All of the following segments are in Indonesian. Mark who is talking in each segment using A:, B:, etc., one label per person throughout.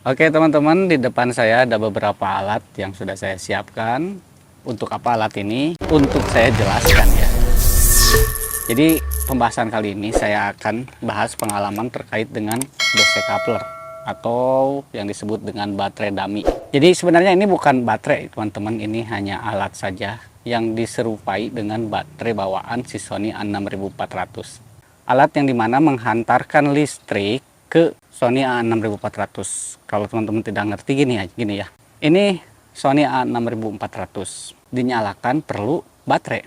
A: Oke teman-teman, di depan saya ada beberapa alat yang sudah saya siapkan. Untuk apa alat ini? Untuk saya jelaskan ya. Jadi pembahasan kali ini saya akan bahas pengalaman terkait dengan DC coupler atau yang disebut dengan baterai dummy. Jadi sebenarnya ini bukan baterai teman-teman, ini hanya alat saja yang diserupai dengan baterai bawaan si Sony A6400. Alat yang dimana menghantarkan listrik ke Sony A6400. Kalau teman-teman tidak ngerti gini ya. Ini Sony A6400 dinyalakan perlu baterai.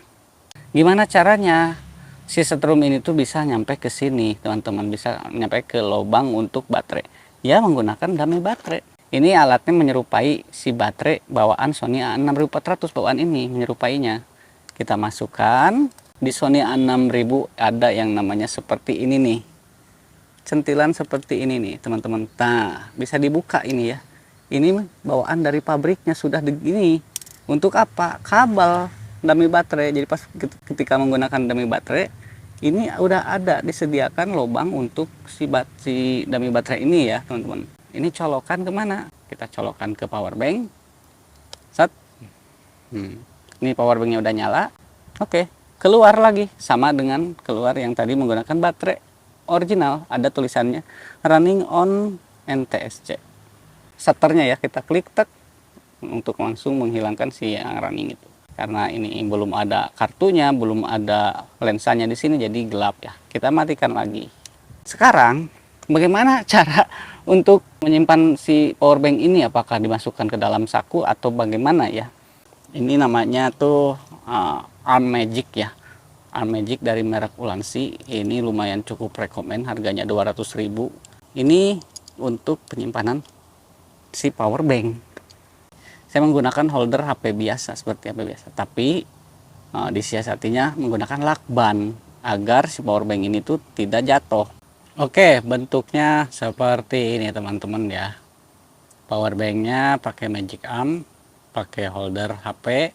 A: Gimana caranya? Si setrum ini tuh bisa nyampe ke sini, teman-teman, bisa nyampe ke lubang untuk baterai. Ya menggunakan dummy baterai. Ini alatnya menyerupai si baterai bawaan Sony A6400 bawaan ini, menyerupainya. Kita masukkan di Sony A6000 ada yang namanya seperti ini nih. Sentilan seperti ini nih teman-teman. Nah bisa dibuka ini ya, ini bawaan dari pabriknya sudah begini. Untuk apa? Kabel dummy baterai. Jadi pas ketika menggunakan dummy baterai ini udah ada disediakan lubang untuk si dummy baterai ini ya teman-teman. Ini colokan kemana? Kita colokan ke power bank. Set. Ini power banknya udah nyala. Oke, keluar lagi sama dengan keluar yang tadi menggunakan baterai original, ada tulisannya running on NTSC. Shutternya ya kita klik tek untuk langsung menghilangkan si yang running itu. Karena ini belum ada kartunya, belum ada lensanya di sini jadi gelap ya. Kita matikan lagi. Sekarang bagaimana cara untuk menyimpan si power bank ini, apakah dimasukkan ke dalam saku atau bagaimana ya? Ini namanya tuh Arm Magic ya. Arm Magic dari merek Ulanzi. Ini lumayan cukup rekomen, harganya 200.000. Ini untuk penyimpanan si power bank. Saya menggunakan holder HP biasa, seperti HP biasa, tapi disiasatinya menggunakan lakban agar si power bank ini tuh tidak jatuh. Oke, bentuknya seperti ini teman-teman ya. Power banknya pakai Magic Arm, pakai holder HP,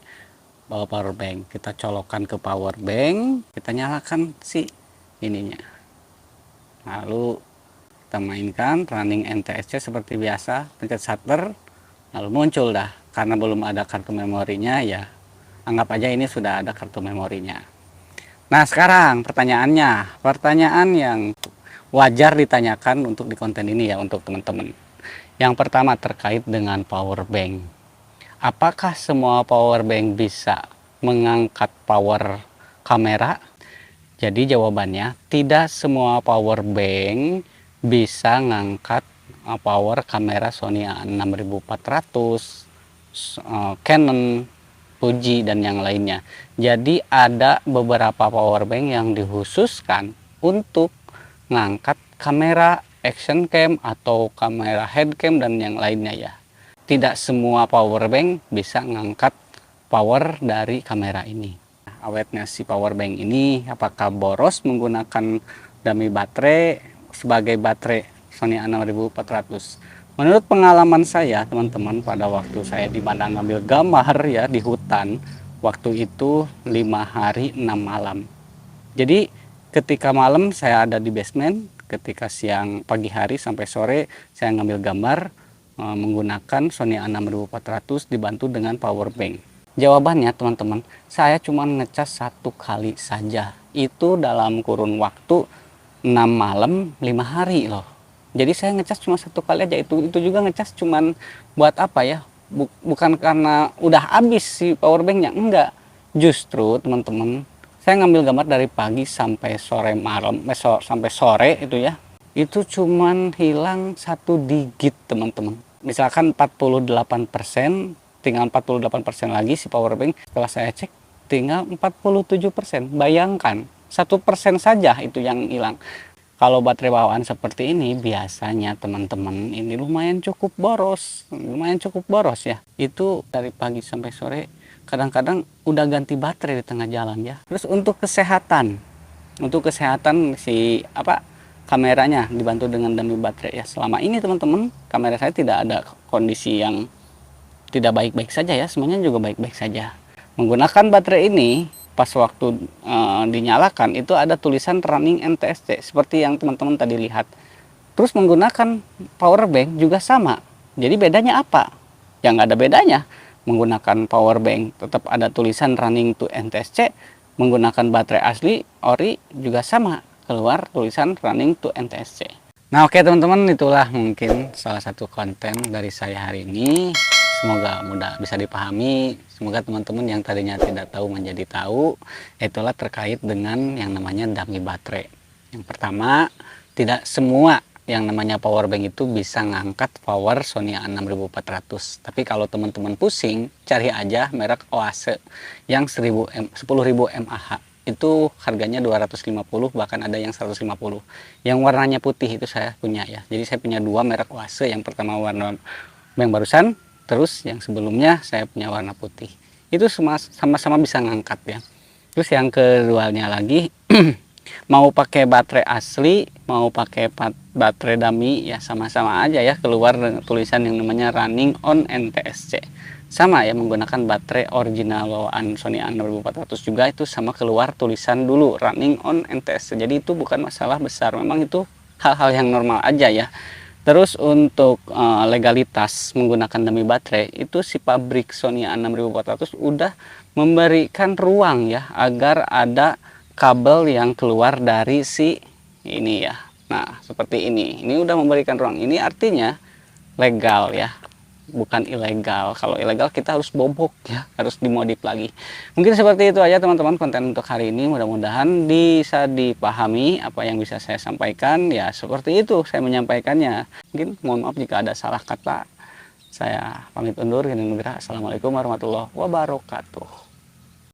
A: bawa power bank. Kita colokkan ke power bank, kita nyalakan si ininya, lalu kita mainkan running NTSC seperti biasa, pencet shutter, lalu muncul dah. Karena belum ada kartu memorinya ya, anggap aja ini sudah ada kartu memorinya. Nah sekarang pertanyaan yang wajar ditanyakan untuk di konten ini ya, untuk teman-teman. Yang pertama terkait dengan power bank. Apakah semua power bank bisa mengangkat power kamera? Jadi jawabannya tidak semua power bank bisa ngangkat power kamera Sony A6400, Canon, Fuji dan yang lainnya. Jadi ada beberapa power bank yang dikhususkan untuk ngangkat kamera action cam atau kamera headcam dan yang lainnya ya. Tidak semua power bank bisa ngangkat power dari kamera ini. Awetnya si power bank ini apakah boros menggunakan dummy baterai sebagai baterai Sony A6400? Menurut pengalaman saya teman-teman, pada waktu saya di mana ngambil gambar ya di hutan, waktu itu 5 hari 6 malam. Jadi ketika malam saya ada di basement, ketika siang pagi hari sampai sore saya ngambil gambar menggunakan Sony A6400 dibantu dengan power bank. Jawabannya teman-teman, saya cuma ngecas 1 kali saja. Itu dalam kurun waktu 6 malam 5 hari loh. Jadi saya ngecas cuma 1 kali aja. Itu juga ngecas cuman buat apa ya? Bukan karena udah habis si power banknya, enggak. Justru teman-teman, saya ngambil gambar dari pagi sampai sore malam, sampai sore itu ya. Itu cuman hilang 1 digit teman-teman. Misalkan 48%, tinggal 48% lagi si power bank. Setelah saya cek tinggal 47%. Bayangkan 1% saja itu yang hilang. Kalau baterai bawaan seperti ini biasanya teman-teman ini lumayan cukup boros ya. Itu dari pagi sampai sore kadang-kadang udah ganti baterai di tengah jalan ya. Terus untuk kesehatan si kameranya dibantu dengan dummy baterai ya. Selama ini teman-teman kamera saya tidak ada kondisi yang tidak baik-baik saja ya, semuanya juga baik-baik saja. Menggunakan baterai ini pas waktu dinyalakan itu ada tulisan running NTSC seperti yang teman-teman tadi lihat. Terus menggunakan power bank juga sama, Jadi bedanya apa? Ya nggak ada bedanya. Menggunakan power bank tetap ada tulisan running to NTSC, menggunakan baterai asli ori juga sama, keluar tulisan running to NTSC. Nah oke teman-teman, itulah mungkin salah satu konten dari saya hari ini. Semoga mudah bisa dipahami. Semoga teman-teman yang tadinya tidak tahu menjadi tahu. Itulah terkait dengan yang namanya dummy baterai. Yang pertama, tidak semua yang namanya power bank itu bisa ngangkat power Sony A6400. Tapi kalau teman-teman pusing, cari aja merek Oase yang 10.000 mAh. Itu harganya 250, bahkan ada yang 150. Yang warnanya putih itu saya punya ya. Jadi saya punya dua merek Oase. Yang pertama warna yang barusan, terus yang sebelumnya saya punya warna putih. Itu sama-sama bisa ngangkat ya. Terus yang keduanya lagi mau pakai baterai asli, mau pakai baterai dummy, ya sama-sama aja ya, keluar dengan tulisan yang namanya running on NTSC. Sama ya, menggunakan baterai original bawaan Sony A6400 juga itu sama, keluar tulisan dulu running on NTSC. Jadi itu bukan masalah besar, memang itu hal-hal yang normal aja ya. Terus untuk legalitas menggunakan dummy baterai, itu si pabrik Sony A6400 udah memberikan ruang ya agar ada kabel yang keluar dari si ini ya. Nah seperti ini udah memberikan ruang. Ini artinya legal ya, bukan ilegal. Kalau ilegal kita harus bobok ya, harus dimodif lagi. Mungkin seperti itu aja teman-teman konten untuk hari ini. Mudah-mudahan bisa dipahami apa yang bisa saya sampaikan. Ya seperti itu saya menyampaikannya. Mungkin mohon maaf jika ada salah kata. Saya pamit undur. Assalamualaikum warahmatullahi wabarakatuh.